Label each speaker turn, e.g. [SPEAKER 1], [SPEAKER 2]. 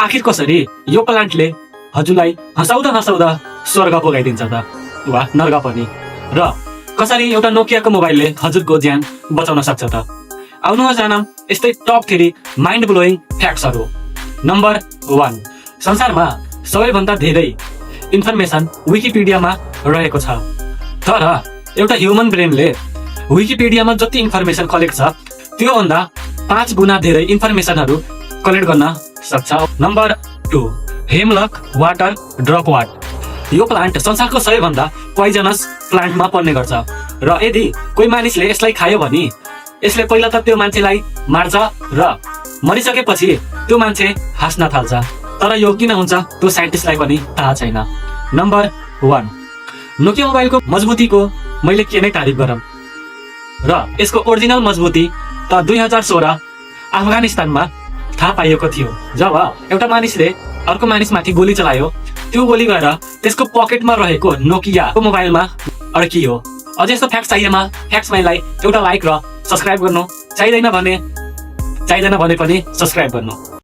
[SPEAKER 1] आखिर कसरी यो प्लान्टले हजुरलाई हँसाउँदा हँसाउँदा स्वर्ग पुगाइदिन्छ त वा नर्क पनि, र कसरी एउटा नोकियाको मोबाइलले हजुरको ज्यान बचाउन सक्छ त। आउनुहोस् जानौँ यस्तै टप 3 माइन्ड ब्लोइङ फ्याक्ट्सहरू। नम्बर 1, संसारमा सबैभन्दा धेरै इन्फर्मेसन विकिपिडियामा रहेको छ, तर एउटा ह्युमन ब्रेनले विकिपिडियामा जति इन्फर्मेसन कलेक्ट छ त्योभन्दा 5 गुणा धेरै इन्फर्मेसनहरू कलेक्ट गर्न सक्छ। Number 2, hemlock water dropwort. यो प्लान्ट संसारको सबैभन्दा पोइजनस प्लान्टमा पर्ने गर्छ, र यदि कोही मानिसले यसलाई खायो भने यसले पहिला त त्यो मान्छेलाई मार्छ र मरिसकेपछि त्यो मान्छे हाँस्न थाल्छ, तर यो किन हुन्छ त्यो साइन्टिस्टलाई पनि थाहा छैन। नम्बर 1, नोकिया मोबाइलको मजबुतीको मैले के नै तारिफ गरौँ, र यसको ओरिजिनल मजबुती त 2016 अफगानिस्तानमा थाहा पाइएको थियो, जब एउटा मानिसले अर्को मानिसमाथि गोली चलायो। त्यो गोली गएर त्यसको पकेटमा रहेको नोकियाको मोबाइलमा अड्कियो। अझै यस्तो फ्याक्ट चाहिएमा फ्याक्ट्समाईलाई एउटा लाइक र सब्सक्राइब गर्नु, चाहिँदैन भने पनि सब्सक्राइब गर्नु।